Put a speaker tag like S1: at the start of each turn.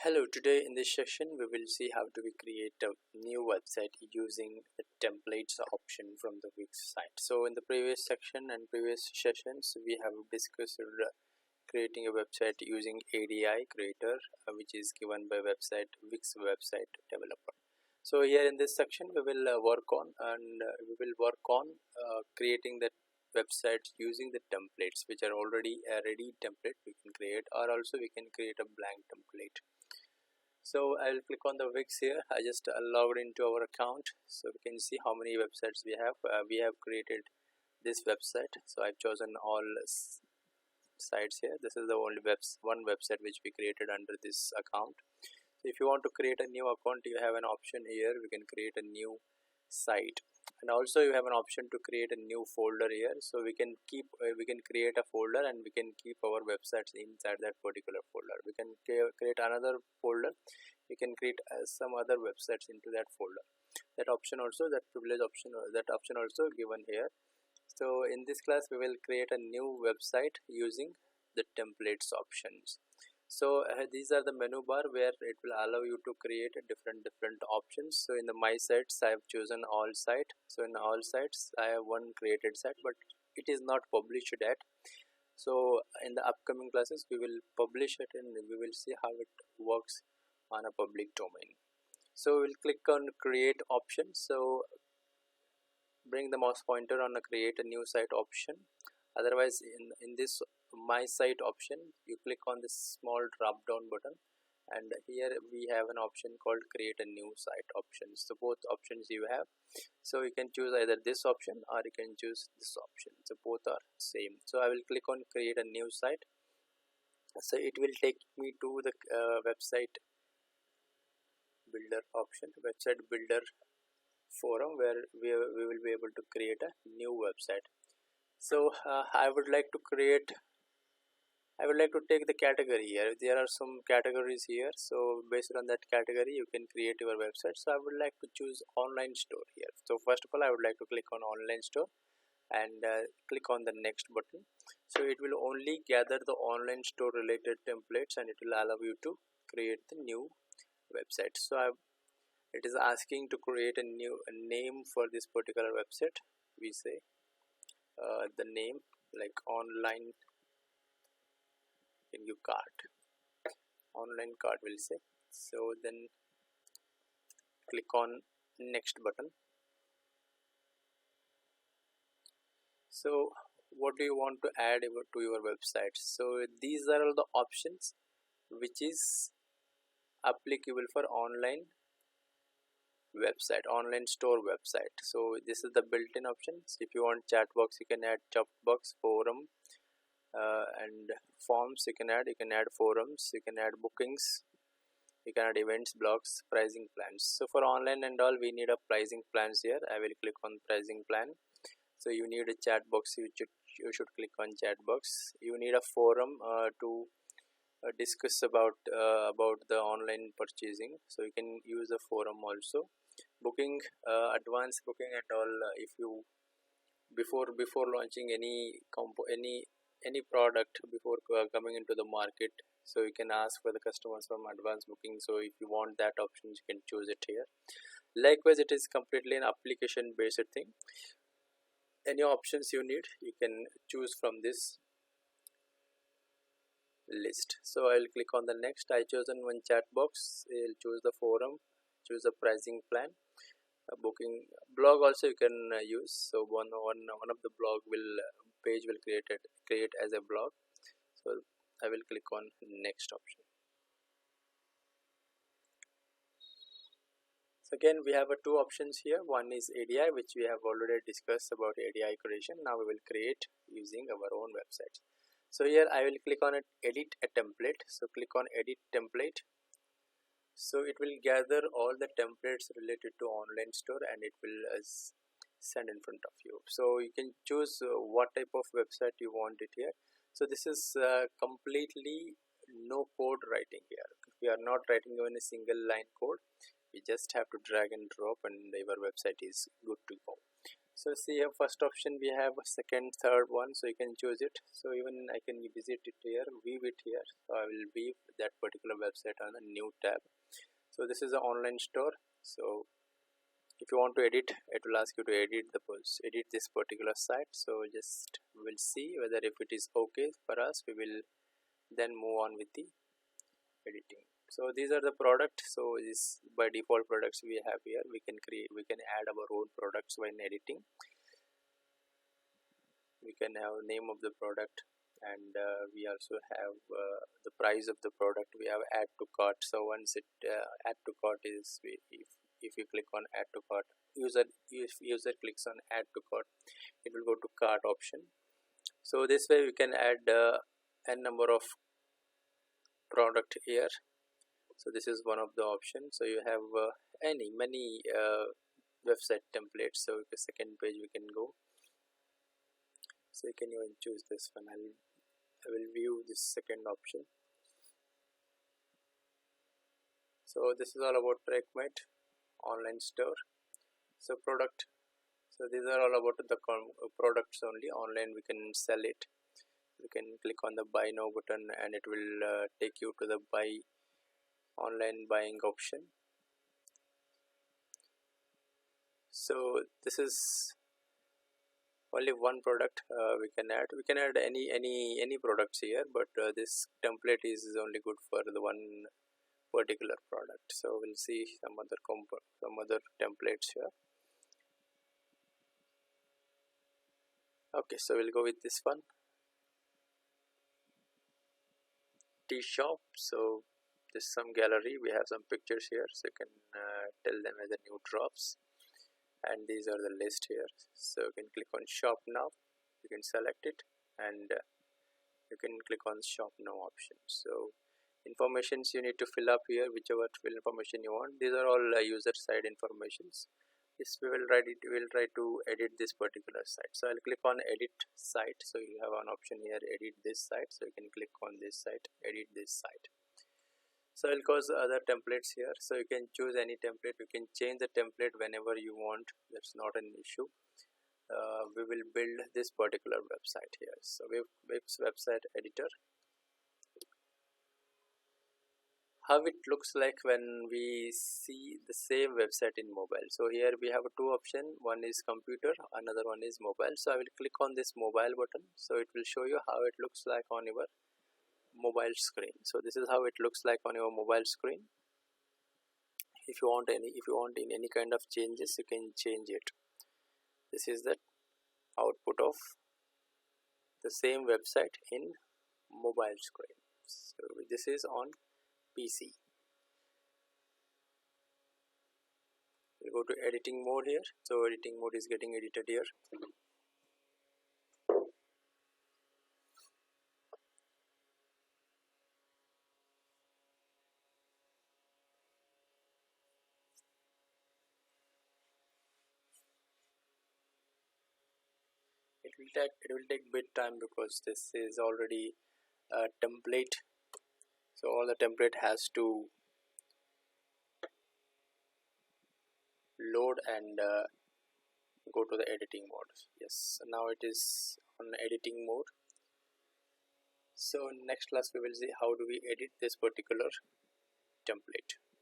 S1: Hello, today in this session we will see how to create a new website using the templates option from the Wix site. So in the previous section and previous sessions we have discussed creating a website using ADI creator which is given by Wix website developer. So here in this section we will work on creating the websites using the templates which are already a ready template we can create, or also we can create a blank template. So I'll click on the Wix here. I just logged into our account, so we can see how many websites we have. We have created this website, so I've chosen all sites here. This is the only one website which we created under this account. So if you want to create a new account, you have an option here. We can create a new site, and also you have an option to create a new folder here. So we can create a folder and we can keep our websites inside that particular folder. We can create another folder. We can create some other websites into that folder. That option also, that option also given here. So in this class we will create a new website using the templates options. So these are the menu bar where it will allow you to create different options. So in the my sites I have chosen all site. So in all sites I have one created site, but it is not published yet. So in the upcoming classes we will publish it and we will see how it works on a public domain. So we'll click on create option. So bring the mouse pointer on a create a new site option. Otherwise in this my site option, you click on this small drop down button, and here we have an option called create a new site option. So both options you have, so you can choose either this option or you can choose this option. So both are same. So I will click on create a new site. So it will take me to the website builder option, website builder forum, where we will be able to create a new website. So I would like to take the category here. There are some categories here, so based on that category you can create your website. So I would like to choose online store here. So first of all I would like to click on online store and click on the next button. So it will only gather the online store related templates and it will allow you to create the new website. So it is asking to create a name for this particular website. We say the name like online online cart will say. So then click on next button. So what do you want to add to your website? So these are all the options which is applicable for online website, online store website. So this is the built-in options. If you want chat box, you can add chat box, forum, and forms you can add forums, you can add bookings, you can add events, blogs, pricing plans. So for online and all we need a pricing plans here. I will click on pricing plan. So you need a chat box, you should click on chat box. You need a forum to discuss about the online purchasing, so you can use a forum also. Booking, advanced booking and all, if you before launching any product, before coming into the market, so you can ask for the customers from advanced booking. So if you want that option you can choose it here. Likewise it is completely an application based thing. Any options you need you can choose from this list. So I will click on the next. I chosen one chat box. I'll choose the forum, choose the pricing plan, booking, blog also you can use. So one of the blog page will create as a blog. So I will click on next option. So again we have two options here. One is ADI, which we have already discussed about ADI creation. Now we will create using our own website. So here I will click on edit a template. So click on edit template. So it will gather all the templates related to online store and it will send in front of you. So you can choose what type of website you want it here. So this is completely no code writing here. We are not writing even a single line code. We just have to drag and drop and your website is good to go. So see here, first option we have, second, third one, so you can choose it. So even I can visit it here, view it here. So I will view that particular website on a new tab. So this is an online store. So if you want to edit, it will ask you to edit this particular site. So just we'll see whether if it is okay for us, we will then move on with the editing. So these are the products. So this by default products we have here. We can add our own products when editing. We can have name of the product, and we also have the price of the product. We have add to cart. So once it add to cart is, if you click on add to cart, if user clicks on add to cart, it will go to cart option. So this way we can add n number of product here. So this is one of the options. So you have many website templates. So the second page we can go. So you can even choose this one. I will view this second option. So this is all about TrackMate online store. So product. So these are all about the products only. Online we can sell it. You can click on the buy now button and it will take you to the online buying option. So this is only one product we can add. We can add any products here, but this template is only good for the one particular product. So we'll see some other templates here. Okay, so we'll go with this one, T shop. So this is some gallery. We have some pictures here, so you can tell them as a new drops, and these are the list here. So you can click on shop now, you can select it, and you can click on shop now option. So informations you need to fill up here, whichever information you want. These are all user side informations. This we will try to edit this particular site. So I'll click on edit site. So you have an option here, edit this site. So you can click on this site, edit this site. So I'll cause other templates here. So you can choose any template. You can change the template whenever you want. That's not an issue. We will build this particular website here. So website editor. How it looks like when we see the same website in mobile. So here we have two options. One is computer, another one is mobile. So I will click on this mobile button. So it will show you how it looks like on your mobile screen. So this is how it looks like on your mobile screen. If you want any kind of changes, you can change it. This is the output of the same website in mobile screen. So this is on PC. We'll go to editing mode here. So editing mode is getting edited here. It will take bit time because this is already a template. So all the template has to load and go to the editing mode. Yes, now it is on editing mode. So next class we will see how do we edit this particular template.